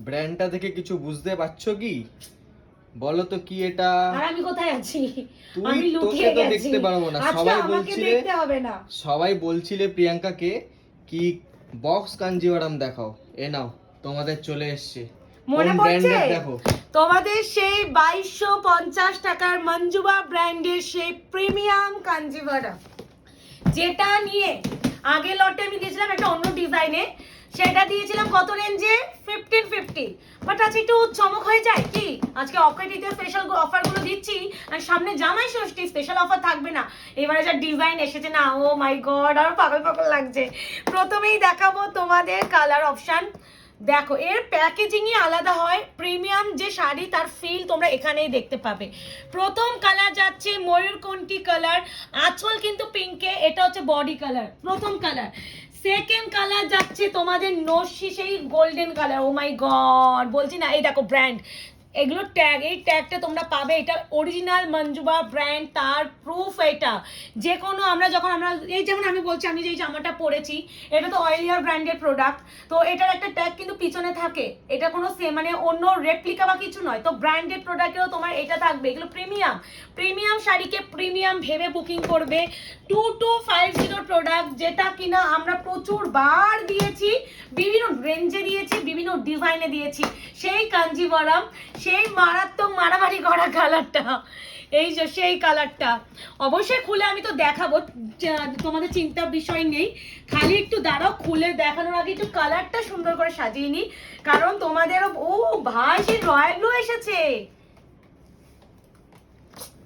ব্র্যান্ডটা দেখে কিছু বুঝতে পারছো কি? বলো তো কি এটা? আর আমি কোথায় আছি? তুই আমি তোকে লুকিয়ে তো গেছি। দেখতে পারবো না। আজকে সবাই আমাকে বলছিলে, দেখতে হবে না। সবাই বলছিলে প্রিয়াঙ্কাকে কি বক্স কাঞ্জিভারাম দেখাও। এ নাও, তোমাদের চলে এসেছে। কোন মনে পড়ছে ব্র্যান্ডের দেখো? তোমাদের সেই 2250 টাকার মঞ্জুবা ব্র্যান্ডের সেই প্রিমিয়াম কাঞ্জিভারাম, যেটা নিয়ে আগে লটে আমি দিয়েছিলাম একটা অন্য ডিজাইনে, সেটা দিয়েছিলাম কত রেঞ্জে? 1550। বাট আজকে একটু চমক হয়ে যায় কি, আজকে অকেটিতে স্পেশাল অফারগুলো দিচ্ছি, আর সামনে জামাই ষষ্ঠী স্পেশাল অফার থাকবে না। এবারে যা ডিজাইন এসেছে না, ও মাই গড, আর পাগল পাগল লাগছে। প্রথমেই দেখাবো তোমাদের কালার অপশন। দেখো, এর প্যাকেজিংই আলাদা হয়। প্রিমিয়াম যে শাড়ি তার ফিল তোমরা এখানেই দেখতে পাবে। প্রথম কালার যাচ্ছে ময়ূরকণ্ঠী কালার, আঁচল কিন্তু পিঙ্কে, এটা হচ্ছে বডি কালার, প্রথম কালার। সেকেন্ড কালার যাচ্ছে তোমাদের নস্যি সেই গোল্ডেন কালার। ও মাই গড, বলছি না, এই দেখো ব্র্যান্ড, এগুলো ট্যাগ, এই ট্যাগটা তোমরা পাবে, এটা অরিজিনাল মঞ্জুবা ব্র্যান্ড, তার প্রুফ। এটা যে কোনো আমরা যখন আমরা এই যেমন আমি বলছি, আমি যেই জামাটা পরেছি এটা তো অয়েলিয়ার ব্র্যান্ডের প্রোডাক্ট, তো এটার একটা ট্যাগ কিন্তু পিছনে থাকে। এটা কোনো মানে অন্য রেপ্লিকা বা কিছু নয়, তো ব্র্যান্ডেড প্রোডাক্টেও তোমার এটা থাকবে। এগুলো প্রিমিয়াম, প্রিমিয়াম শাড়িকে প্রিমিয়াম ভেবে বুকিং করবে। 2250 প্রোডাক্ট, যেটা কিনা আমরা প্রচুর বার দিয়েছি, বিভিন্ন রেঞ্জে দিয়েছি, বিভিন্ন ডিজাইনে দিয়েছি। সেই কাঞ্জিভারাম, সেই মারাত্মক মারামারি করা কালারটা, এই যে সেই কালারটা অবশ্যই খুলে আমি তো দেখাবো, তোমাদের চিন্তার বিষয় নেই। খালি একটু দাঁড়াও, খুলে দেখানোর আগে একটু কালারটা সুন্দর করে সাজিয়ে নি, কারণ তোমাদেরও, ও ভাই সেই রয়্যাল ব্লু এসেছে,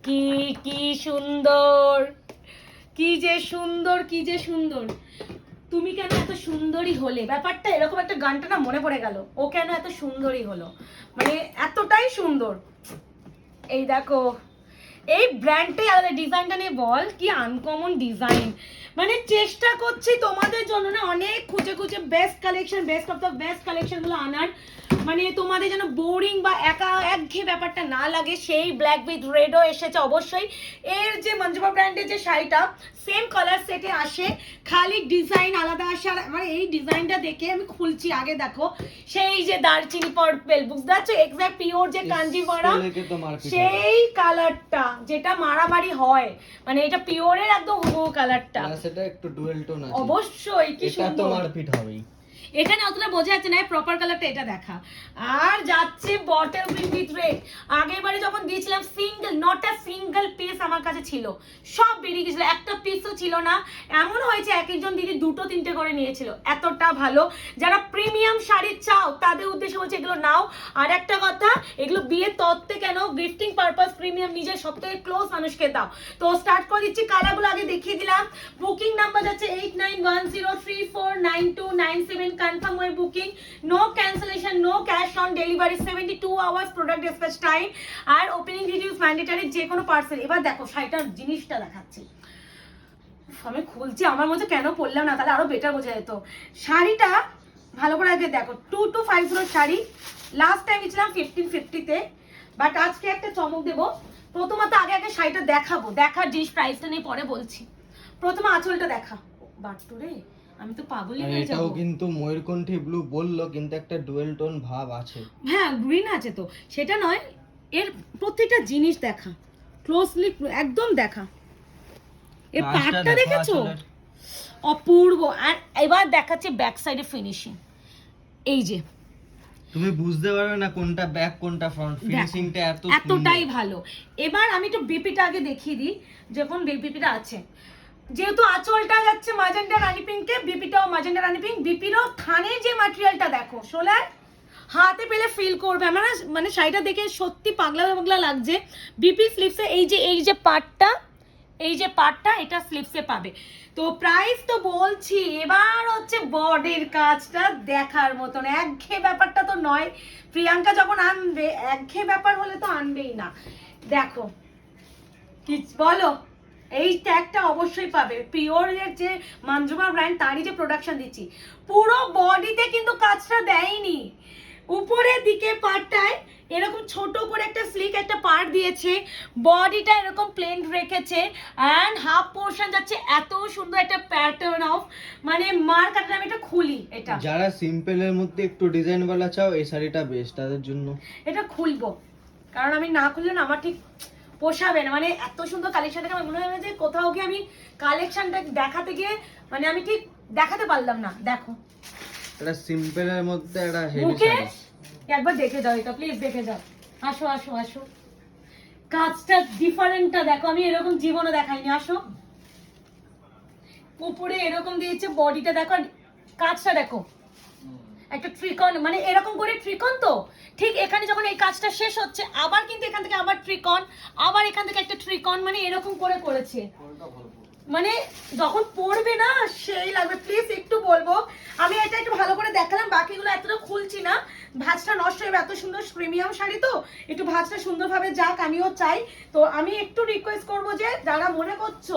কি কি সুন্দর, কি যে সুন্দর, কি যে সুন্দর। তুমি কেন এত সুন্দরী হলে, ব্যাপারটা এরকম একটা গানটা না মনে পড়ে গেল, ও কেন এত সুন্দরী হলো, মানে এতটাই সুন্দর। এই দেখো, এই ব্র্যান্ডটাই আলাদা, ডিজাইনটা নিয়ে বল কি আনকমন ডিজাইন। মানে চেষ্টা করছি তোমাদের জন্য না অনেক খুঁজে খুঁজে best collection, best of the best কালেকশনগুলো আনার, মানে তোমাদের যেন বোরিং বা একঘেয়ে ব্যাপারটা না লাগে। সেই ব্ল্যাক উইথ রেডও এসেছে অবশ্যই। এর যে মঞ্জুবা ব্র্যান্ডের যে শাড়িটা সেম কালার সেটে আসে, খালি ডিজাইন আলাদা আসে। আর আমার এই ডিজাইনটা দেখে আমি খুলছি, আগে দেখো সেই যে দারচিনি পার্পল, বুঝতে পারছো, এক্সাক্ট পিওর যে কাঞ্জিভারাম সেই কালারটা, যেটা মারামারি হয়, মানে এটা পিওরের একদম হুবহু কালারটা। সেটা একটু ডুয়েল টোন আছে অবশ্যই, কি সুন্দর। এটা তো মারপিট হবেই। এখানে অতটা বোঝা যাচ্ছে না, প্রপার কালারটা এটা দেখা। আর যাচ্ছে বটল গ্রিন উইথ রেড। আগের বারে যখন দিয়েছিলাম single, not a single piece আমার কাছে ছিল, সব বেরিয়ে গেছিল, একটা পিসও ছিল না। এমন হয়েছে এক একজন দিদি দুটো তিনটে করে নিয়েছিল, এতটা ভালো। যারা প্রিমিয়াম শাড়ি চাও তাদের উদ্দেশ্যে বলছে এগুলো নাও। আর একটা কথা, এগুলো বিয়ের তত্ত্বে কেন, গিফটিং পারপাস, প্রিমিয়াম, নিজের সব থেকে ক্লোজ মানুষকে দাও। তো স্টার্ট করে দিচ্ছি, কালারগুলো আগে দেখিয়ে দিলাম। বুকিং নাম্বার যাচ্ছে 8910349297, কনফার্ম হয়ে booking, no cancellation, no cash on delivery, 72 hours product dispatch time, আর ওপেনিং ডিটেইলস ম্যান্ডেটরি, যে কোনো পার্সেল। এবার দেখো শাড়িটার জিনিসটা দেখাচ্ছি, আমি খুলছি, আমার মধ্যে কেন পড়লাম না, তাহলে আরো বেটার বোঝা যেত। শাড়িটা ভালো করে আগে দেখো, 2250 শাড়ি, লাস্ট টাইম ছিলাম 1550-তে, বাট আজকে একটা চমক দেবো। প্রথমত আগে আগে শাড়িটা দেখাবো, দেখার জিনিস প্রাইসটা নেই পরে বলছি। প্রথমে আঁচলটা দেখা, বাট্টুরে আমি তো পাগলই হয়ে যাব। এটাও কিন্তু ময়ূরকণ্ঠী ব্লু বললো, কিন্তু একটা ডুয়েল টোন ভাব আছে। হ্যাঁ গ্রিন আছে তো, সেটা নয়, এর প্রত্যেকটা জিনিস দেখা, ক্লোজলি একদম দেখা। এর পার্টটা দেখেছো, অপূর্ব। আর এবার দেখাচ্ছে ব্যাক সাইডে ফিনিশিং, এই যে তুমি বুঝতে পারবে না কোনটা ব্যাক কোনটা ফ্রন্ট, ফিনিশিংটা এতটাই ভালো। এবার আমি একটু বিপিটা আগে দেখিয়ে দিই, যখন বিপিটা আছে, যেহেতু আঁচলটা যাচ্ছে ম্যাজেন্টা রানী পিঙ্কে, বিপিটাও ম্যাজেন্টা রানী পিঙ্ক। বিপিরও থানের যে ম্যাটেরিয়ালটা দেখো, সোলার হাতে পেলে ফিল করবে, আমার মানে শাড়িটা দেখে সত্যি পাগলা পাগলা লাগছে। বিপি স্লিপসে এই যে পার্টটা, এই যে পার্টটা, এটা স্লিপসে পাবে। তো প্রাইস তো বলছি, এবার হচ্ছে বডির কাজটা দেখার মতন, একঘেয়ে ব্যাপারটা তো নয়। প্রিয়াঙ্কা যখন আনবে, একঘেয়ে ব্যাপার হলে তো আনবেই না। দেখো কি বলো, এই ট্যাগটা অবশ্যই পাবে, পিওরের যে মঞ্জুমা ব্র্যান্ড তারই যে প্রোডাকশন দিচ্ছি। পুরো বডিতে কিন্তু কাজটা দেয়নি, উপরের দিকে পাটটায় এরকম ছোট করে একটা স্লিক একটা পার্ট দিয়েছে, বডিটা এরকম প্লেন রেখেছে, অ্যান্ড হাফ পোর্শন যাচ্ছে এত সুন্দর একটা প্যাটার্ন অফ, মানে মার কাটলে আমি এটা খুলি, এটা যারা সিম্পলের মধ্যে একটু ডিজাইন वाला চাও এই শাড়িটা বেস্ট তাদের জন্য। এটা খুলবো, কারণ আমি না খুললে না আমার ঠিক পোষাবে না, মানে এত সুন্দর কালেকশন দেখে আমার মনে হয় যে কোথাও গিয়ে আমি কালেকশনটা দেখাতে গিয়ে মানে আমি ঠিক দেখাতে পারলাম না। দেখো এটা সিম্পলের মধ্যে একটা হেভি মুখে শাড়ি। একবার দেখে যাও, এটা প্লিজ দেখে যাও, আসো আসো আসো, কাজটা ডিফারেন্টটা দেখো, আমি এরকম জীবনে দেখাইনি, আসো। উপরে এরকম দিয়েছে, বডিটা দেখো, আর কাজটা দেখো, একটা ট্রিকন, মানে এরকম করে ট্রিকন, তো ঠিক এখানে যখন এই কাজটা শেষ হচ্ছে আবার কিন্তু এখান থেকে আবার ট্রিকন, আবার এখান থেকে একটা ট্রিকন, মানে এরকম করে করেছে, মানে যখন পড়বে না সেই লাগবে। প্লিজ একটু বলবো, আমি এটা একটু ভালো করে দেখালাম, বাকিগুলো এতটা খুলছি না, ভাঁজটা নষ্ট হয়ে, এত সুন্দর প্রিমিয়াম শাড়ি তো একটু ভাঁজটা সুন্দরভাবে যাক, আমিও চাই। তো আমি একটু রিকোয়েস্ট করবো যে যারা মনে করছো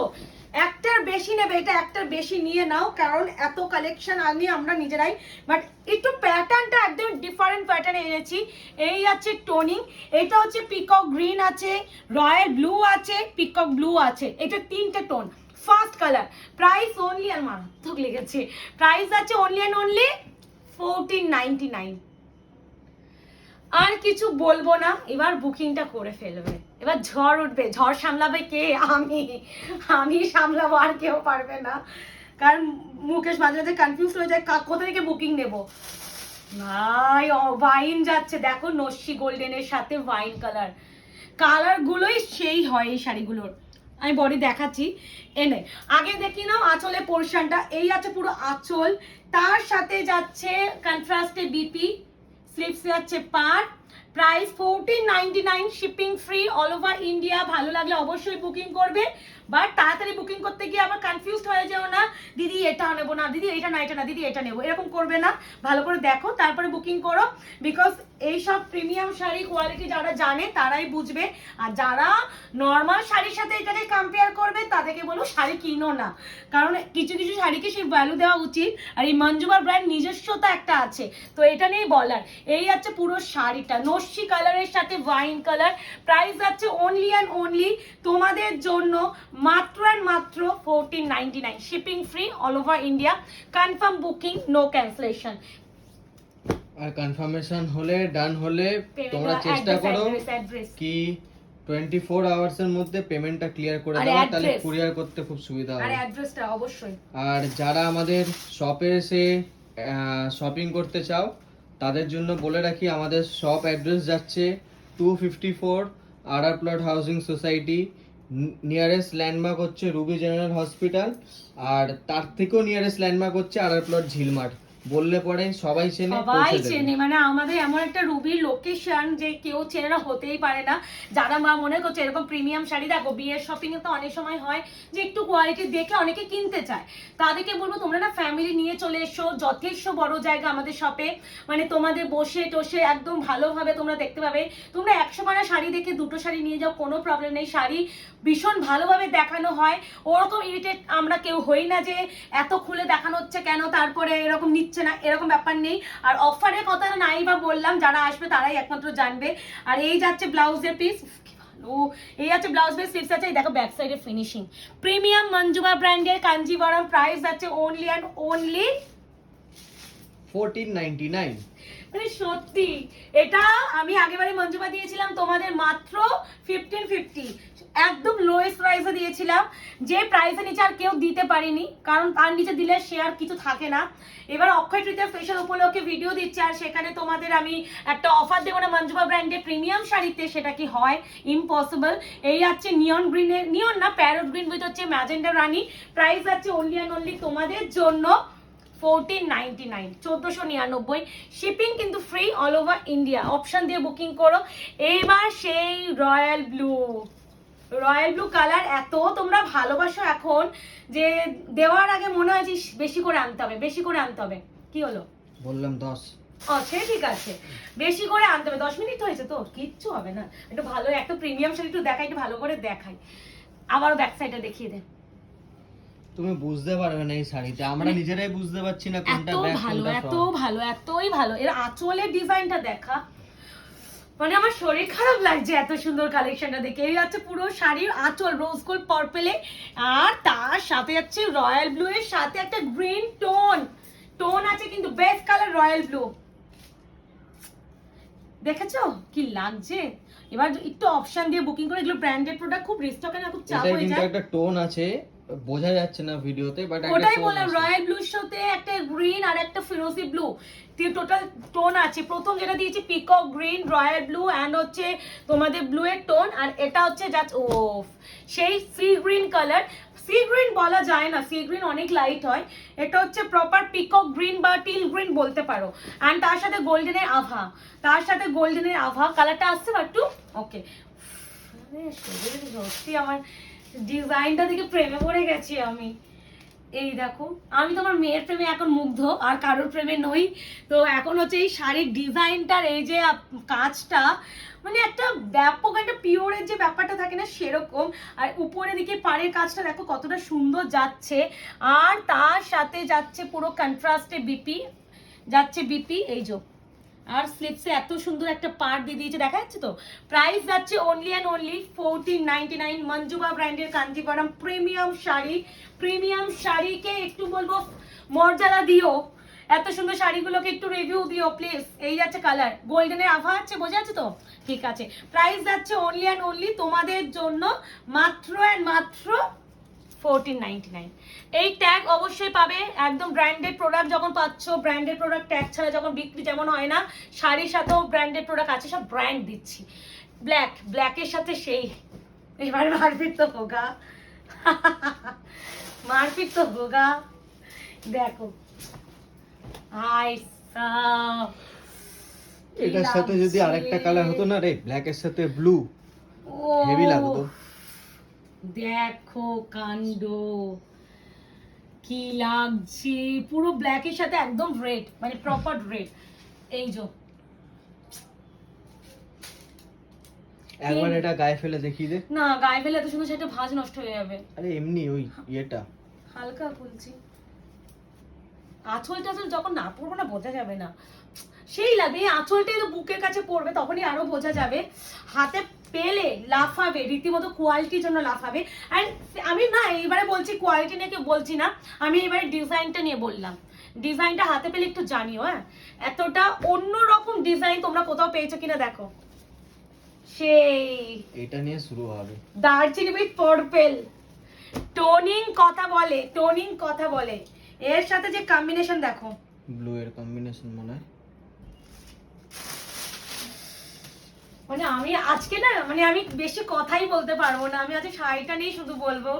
একটার বেশি নেবে, এটা একটার বেশি নিয়ে নাও, কারণ এত কালেকশন আনি আমরা নিজেরাই, বাট একটু প্যাটার্নটা একদম ডিফারেন্ট প্যাটার্নে এনেছি। এই আছে টোনিং, এটা হচ্ছে পিকক গ্রিন আছে, রয়্যাল ব্লু আছে, পিকক ব্লু আছে, এটা তিনটে tone, first colour. Price only, আর মারাত্মক লেগেছে, প্রাইস আছে অনলি অ্যান্ড অনলি 1499। আর কিছু বলবো না, এবার বুকিংটা করে ফেলবে, এবার ঝড় উঠবে, ঝড় সামলাবে কে? আমি সামলাবো, আর কেউ পারবে না, কারণ মুকেশ মাঝে মাঝে কনফিউজ হয়ে যায় কোথা থেকে বুকিং নেবো। ভাই ওয়াইন যাচ্ছে, দেখো নস্যি গোল্ডেনের সাথে ওয়াইন কালার, কালার গুলোই সেই হয় এই শাড়িগুলোর। আমি বডি দেখাচ্ছি, এনে আগে দেখি নাও আঁচলের পোর্শনটা, এই আছে পুরো আঁচল, তার সাথে যাচ্ছে কন্ট্রাস্টে বিপি, স্লিভস যাচ্ছে পার, price 1499, shipping free all over India. ভালো লাগলে অবশ্যই বুকিং করবে, বাট তাড়াতাড়ি বুকিং করতে গিয়ে আবার কনফিউজড হয়ে যাও না, দিদি এটা নেবো না, দিদি এটা না, এটা না, দিদি এটা নেবো, এরকম করবে না, ভালো করে দেখো তারপরে বুকিং করো, বিকজ এইসব প্রিমিয়াম শাড়ি কোয়ালিটি যারা জানে তারাই বুঝবে, আর যারা নর্মাল শাড়ির সাথে এটাকে কম্পেয়ার করবে তাদেরকে বলবো শাড়ি কিনো না, কারণ কিছু কিছু শাড়িকে সেই ভ্যালু দেওয়া উচিত, আর এই মঞ্জুমা ব্র্যান্ড নিজস্বতা একটা আছে, তো এটা নিয়েই বলার। এই আছে পুরো শাড়িটা নস্যি কালারের সাথে ওয়াইন কালার, প্রাইস যাচ্ছে অনলি অ্যান্ড অনলি তোমাদের জন্য মাত্র অ্যান্ড মাত্র 1499, shipping free all over India, confirm booking, no cancellation. আর কনফার্মেশন হলে ডান হলে তোমরা চেষ্টা করো কি 24 আওয়ার্স এর মধ্যে পেমেন্টটা ক্লিয়ার করে দাও, তাহলে কুরিয়ার করতে খুব সুবিধা হবে। আর অ্যাড্রেসটা অবশ্যই। আর যারা আমাদের শপে এসে শপিং করতে চাও তাদের জন্য বলে রাখি, আমাদের শপ অ্যাড্রেস যাচ্ছে 254 RR plot housing society, nearest landmark হচ্ছে রুবি জেনারেল হসপিটাল, আর তার থেকেও নিয়ারেস্ট ল্যান্ডমার্ক হচ্ছে আরআর প্লট ঝিলমাঠ। বললে পরে সবাই চেনে, সবাই চেনে, মানে আমাদের এমন একটা রুবির লোকেশন যে কেউ চেনে না হতেই পারে না। যারা মা মনে করছে এরকম প্রিমিয়াম শাড়ি, দেখো বিয়ের শপিং এ তো অনেক সময় হয় যে একটু কোয়ালিটি দেখে অনেকে কিনতে চায়, তাদেরকে বলবো তোমরা না ফ্যামিলি নিয়ে চলে এসো, যথেষ্ট বড় জায়গা আমাদের শপে, মানে তোমাদের বসে টসে একদম ভালোভাবে তোমরা দেখতে পাবে। তোমরা 100 মানা শাড়ি দেখে দুটো শাড়ি নিয়ে যাও, কোনো প্রবলেম নেই, শাড়ি ভীষণ ভালোভাবে দেখানো হয়, ওরকম ইরিটেট আমরা কেউ হই না যে এত খুলে দেখানো হচ্ছে কেন, তারপরে এরকম নিচ্ছে না, এরকম ব্যাপার নেই। আর অফারের কথা নাই বা বললাম, যারা আসবে তারাই একমাত্র জানবে। আর এই যাচ্ছে ব্লাউজের পিস, এই আছে ব্লাউজ পিস, স্লিভস আছে, দেখো ব্যাক সাইডে ফিনিশিং, প্রিমিয়াম মঞ্জুমা ব্র্যান্ডের কাঞ্জিভারাম, প্রাইস আছে অনলি অ্যান্ড অনলি 1499। মানে সত্যি এটা আমি আগেবারে মঞ্জুমা দিয়েছিলাম তোমাদের মাত্র 1550, একদম লোয়েস্ট প্রাইসে দিয়েছিলাম, যে প্রাইসের নিচে আর কেউ দিতে পারেনি, কারণ তার নিচে দিলে সে আর কিছু থাকে না। এবার অক্ষয় তৃতীয়া স্পেশাল উপলক্ষে ভিডিও দিচ্ছে, আর সেখানে তোমাদের আমি একটা অফার দেবো না মঞ্জুমা ব্র্যান্ডের প্রিমিয়াম শাড়িতে, সেটা কি হয়? ইম্পসিবল। এই আছে নিয়ন গ্রিনের, নিয়ন না প্যারট গ্রিন উইথ হচ্ছে ম্যাজেন্ডা রানী, প্রাইস আছে অনলি অ্যান্ড অনলি তোমাদের জন্য 1499, 1499, শিপিং কিন্তু free all over India, option দিয়ে বুকিং করো। এবার সেই royal blue, royal blue colour এত তোমরা ভালোবাসো এখন যে দেওয়ার আগে মনে হয় যে বেশি করে আনতে হবে, বেশি করে আনতে হবে। কি হলো বললাম 10। সে ঠিক আছে, বেশি করে আনতে হবে, 10 মিনিট হয়েছে তো কিচ্ছু হবে না, একটু ভালো একটা প্রিমিয়াম শাড়ি একটু দেখাই, একটু ভালো করে দেখাই, আবার ব্যাক সাইডটা দেখিয়ে দে। তুমি বুঝতে পারবে না এই শাড়িতে, আমরা নিজেরাই বুঝতে পারছি না কোনটা এত ব্যাক ভালো, কোনটা এত ফ্রন্ট। ভালো, এতই ভালো, এর আঁচলের ডিজাইনটা দেখা, মানে আমার শরীর খারাপ লাগছে এত সুন্দর কালেকশনটা দেখে। এই হচ্ছে পুরো শাড়ির আঁচল রোজ গোল্ড পার্পেলে, আর তার সাথে যাচ্ছে রয়্যাল ব্লু এর সাথে একটা গ্রিন টোন আছে, কিন্তু বেস্ট কালার রয়্যাল ব্লু। দেখেছো কি লাগছে? এবার একটু অপশন দিয়ে বুকিং করে, এগুলো ব্র্যান্ডেড প্রোডাক্ট, খুব রিস্টকে না খুব চাপ এটা হয়ে কিন্তু যায়। একটা টোন আছে, বোঝা যাচ্ছে না ভিডিওতে, বাট একটা ওটাই টোন বললাম, আছে। রয়্যাল ব্লুর সাথে একটা গ্রিন আর একটা ফিরোজি ব্লু, টোটাল টোন আছে। প্রথম যেটা দিয়েছি peacock green, royal blue and হচ্ছে তোমাদের ব্লু এর টোন, আর এটা হচ্ছে জাস্ট ও সেই sea green colour. Sea green বলা যায় না, সি গ্রিন অনেক লাইট হয়, এটা হচ্ছে প্রপার পিকক গ্রিন বা টিল গ্রিন বলতে পারো। এন্ড তার সাথে গোল্ডেনের আভা, কালারটা আসছে একটু ওকে। সত্যি আমার ডিজাইনটা দেখে প্রেমে পড়ে গেছি আমি। এই দেখো, আমি তোমার মেয়ের প্রেমে এখন মুগ্ধ, আর কারোর প্রেমে নই। তো এখন হচ্ছে এই শাড়ির ডিজাইনটার এই যে কাজটা, মানে একটা ব্যাপক একটা পিওরের যে ব্যাপারটা থাকে না সেরকম। আর উপরের দিকে পাড়ের কাজটা দেখো কতটা সুন্দর যাচ্ছে, আর তার সাথে যাচ্ছে পুরো কন্ট্রাস্টে বিপি এই যে। আর স্লিপসে এত সুন্দর একটা পার্ট দিয়ে দিয়েছে, দেখা যাচ্ছে তো। প্রাইস যাচ্ছে অনলি অ্যান্ড অনলি 1499। মঞ্জুবা ব্র্যান্ডের কাঞ্জিভারাম প্রিমিয়াম শাড়িকে একটু বলবো মর্যাদা দিও, এত সুন্দর শাড়িগুলোকে একটু রিভিউ দিও প্লিজ। এই যাচ্ছে কালার, গোল্ডেনের আভা আছে, বোঝা যাচ্ছে তো? ঠিক আছে, প্রাইস যাচ্ছে অনলি অ্যান্ড অনলি তোমাদের জন্য মাত্র 1499। এই ট্যাগ অবশ্যই পাবে, একদম ব্র্যান্ডেড প্রোডাক্ট যখন পাচ্ছ, ব্র্যান্ডেড প্রোডাক্ট ট্যাগ ছাড়া যখন বিক্রি যেমন হয় না, শাড়ির সাথেও ব্র্যান্ডেড প্রোডাক্ট আছে, সব ব্র্যান্ড দিচ্ছি। ব্ল্যাকের সাথে সেই, এবার মারপিট তো হোগা দেখো। এটার সাথে যদি আরেকটা কালার হতো না রে, ব্ল্যাক এর সাথে ব্লু, হেভি লাগতো। দেখো কাণ্ড কি লাগছে, পুরো ব্ল্যাকের সাথে একদম রেড, মানে প্রপার রেড। এই যে একবার এটা গায়ে ফেলে দেখিয়ে দে না, গায়ে ফেলে এত সুন্দর সেটা ভাঁজ নষ্ট হয়ে যাবে। আরে এমনি ওই ইয়েটা হালকা খুলছি, আঁচল টাচল যখন না পরবো না বোঝা যাবে না, সেই লাগবে। এই আঁচলটাই তো বুকের কাছে পড়বে, তখনই আরো বোঝা যাবে। হাতে পেলে লাফাবে, রীতিমতো কোয়ালিটির জন্য লাফাবে। অ্যান্ড আমি না এইবারে বলছি কোয়ালিটি নিয়ে কেউ বলছি না, আমি এবারে ডিজাইনটা নিয়ে বললাম। ডিজাইনটা হাতে পেলে একটু জানিও। হ্যাঁ, এতটা অন্যরকম ডিজাইন তোমরা কোথাও পেয়েছো কিনা দেখো। সেই এটা নিয়ে শুরু হবে দার্জিলিং উইথ পার্পল, টোনিং কথা বলে। এর সাথে যে কম্বিনেশন দেখো, ব্লু এর কম্বিনেশন মনে হয়। মানে আমি আজকে না, মানে আমি বেশি কথাই বলতে পারবো না, আমি আজকে শাড়িটা নিয়ে শুধু বলবো।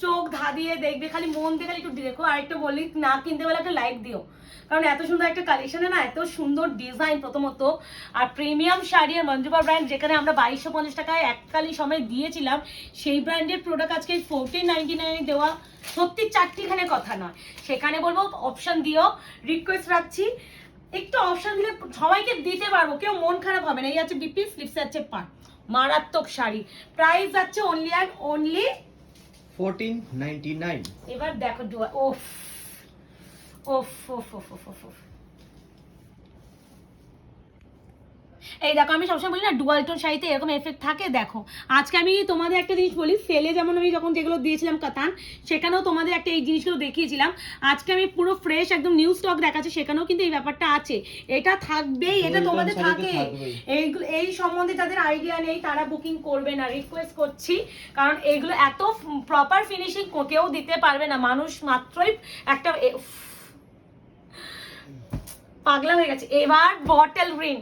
চোখ ধাঁধিয়ে দেখবে, খালি মন দিয়ে খালি একটু দেখো। আর একটা বলি, না কিনতে বেলা একটা লাইক দিও, কারণ এত সুন্দর একটা কালেকশনে না, এত সুন্দর ডিজাইন প্রথমত, আর প্রিমিয়াম শাড়ি। আর মঞ্জুবা ব্র্যান্ড যেখানে আমরা 2250 টাকায় এককালীন সময় দিয়েছিলাম, সেই ব্র্যান্ডের প্রোডাক্ট আজকে 1499 দেওয়া সত্যি চারটিখানে কথা নয়। সেখানে বলবো অপশন দিও, রিকোয়েস্ট রাখছি, একটু অপশন দিলে সবাইকে দিতে পারবো, কেউ মন খারাপ হবে না। এই আছে বিপি, স্লিপস আছে পার, মারাত্মক শাড়ি। প্রাইস যাচ্ছে অনলি অ্যান্ড অনলি 1499। এবার দেখো ওফ ওফ ওফ ওফ ওফ ওফ। এই দেখো, আমি সবসময় বলি না ডুয়াল টোন শাড়িতে এরকম এফেক্ট থাকে। দেখো আজকে আমি তোমাদের একটা জিনিস বলি, সেলে যেমন আমি যখন যেগুলো দিয়েছিলাম কাতান, সেখানেও তোমাদের একটা এই জিনিসগুলো দেখিয়েছিলাম। আজকে আমি পুরো ফ্রেশ একদম নিউ স্টক দেখাচ্ছি, সেখানেও কিন্তু এই ব্যাপারটা আছে, এটা থাকবেই, এটা তোমাদের থাকে। এইগুলো এই সম্বন্ধে যাদের আইডিয়া নেই তারা বুকিং করবে না, রিকোয়েস্ট করছি, কারণ এইগুলো এত প্রপার ফিনিশিং কেউ দিতে পারবে না। মানুষ মাত্রই একটা পাগলা হয়ে গেছে। এবার বটল গ্রিন,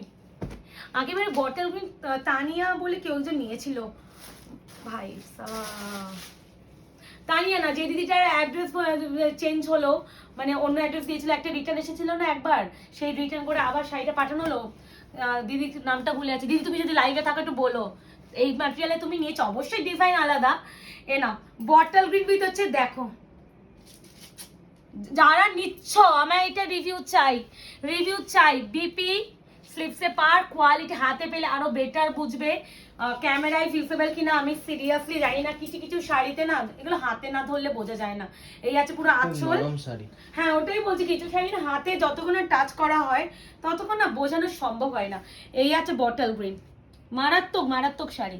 আগেবারে বটল গ্রিন তানিয়া বলে কেউ যে নিয়েছিল, ভাই তানিয়া না, যে দিদিটার অ্যাড্রেস চেঞ্জ হলো, মানে অন্য অ্যাড্রেস দিয়েছিল, একটা রিটার্ন এসেছিল না একবার, সেই রিটার্ন করে আবার শাড়িটা পাঠানো হলো। দিদির নামটা ভুলে আছে। দিদি তুমি যদি লাইভে থাকো একটু বলো, এই ম্যাটেরিয়ালে তুমি নিয়েছো, অবশ্যই ডিজাইন আলাদা। এ না বটল গ্রিন উইথ হচ্ছে, দেখো যারা নিচ্ছ আমার এটা রিভিউ চাই। বিপি স্লিপসে পার, কোয়ালিটি হাতে পেলে আরো বেটার বুঝবে, ক্যামেরায় ফিউজেবল কিনা আমি সিরিয়াসলি জানি না। কিছু শাড়িতে না এগুলো হাতে না ধরলে বোঝা যায় না। এই আছে পুরো আঁচল, হ্যাঁ ওটাই বলছি, কিছু শাড়ি না হাতে যতক্ষণ টাচ করা হয় ততক্ষণ না বোঝানো সম্ভব হয় না। এই আছে বটল গ্রিন, মারাত্মক মারাত্মক শাড়ি,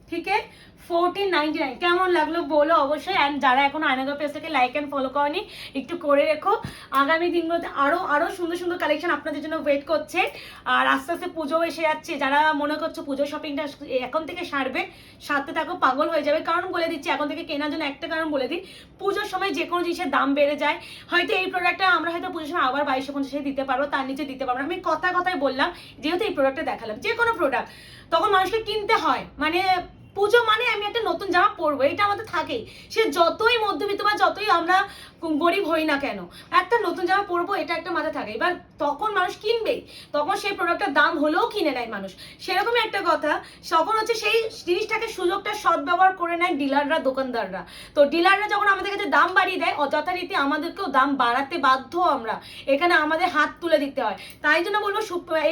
ঠিক আছে। 1499 কেমন লাগলো বলো অবশ্যই। অ্যান্ড যারা এখন আয়নাগর পেজটাকে লাইক অ্যান্ড ফলো করনি একটু করে রেখো, আগামী দিনগুলোতে আরো সুন্দর সুন্দর কালেকশন আপনাদের জন্য ওয়েট করছে। আর আস্তে আস্তে পুজো এসে যাচ্ছে, যারা মনে করছো পুজো শপিংটা এখন থেকে সারবে, সারতে থাকো, পাগল হয়ে যাবে। কারণ বলে দিচ্ছি এখন থেকে কেনার জন্য একটা কারণ বলে দিই, পুজোর সময় যে কোনো জিনিসের দাম বেড়ে যায়। হয়তো এই প্রোডাক্টটা আমরা হয়তো পুজোর সময় আবার 2250 দিতে পারবো, তার নিচে দিতে পারবো না। আমি কথায় বললাম, যেহেতু এই প্রোডাক্টটা দেখালাম, যে কোনো প্রোডাক্ট তখন মানুষকে কিনতে হয়, মানে পুজো মানে আমি একটা নতুন জামা পরবো, এটা আমাদের থাকেই। সে যতই মধ্যবিত্ত বা যতই আমরা গরিব হই না কেন, একটা নতুন জামা পরবো এটা একটা মাথায় থাকে। এবার তখন মানুষ কিনবেই, তখন সেই প্রোডাক্টের দাম হলেও কিনে নেয় মানুষ। সেরকমই একটা কথা, তখন হচ্ছে সেই জিনিসটাকে সুযোগটা সদ্ব্যবহার করে নেয় ডিলাররা, দোকানদাররা। তো ডিলাররা যখন আমাদের কাছে দাম বাড়িয়ে দেয়, যথারীতি আমাদেরকেও দাম বাড়াতে বাধ্য আমরা, এখানে আমাদের হাত তুলে দিতে হয়। তাই জন্য বলবো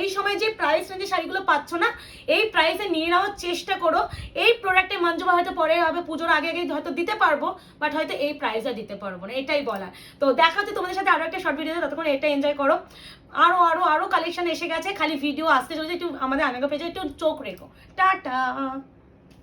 এই সময় যে প্রাইস রেঞ্জে শাড়িগুলো পাচ্ছ না, এই প্রাইসে নিয়ে নেওয়ার চেষ্টা করো। এই প্রোডাক্টে মঞ্জুবা হয়তো পরে হবে, পুজোর আগে হয়তো দিতে পারবো, বাট হয়তো এই প্রাইসে দিতে পারবো না, এটাই বলার। তো দেখা হচ্ছে তোমাদের সাথে আরো একটা শর্ট ভিডিও, ততক্ষণ এটা এনজয় করো। আরো কালেকশন এসে গেছে, খালি ভিডিও আসতে চলেছে, একটু আমাদের আয়নাগর পেজে একটু চোখ রেখো। টাটা।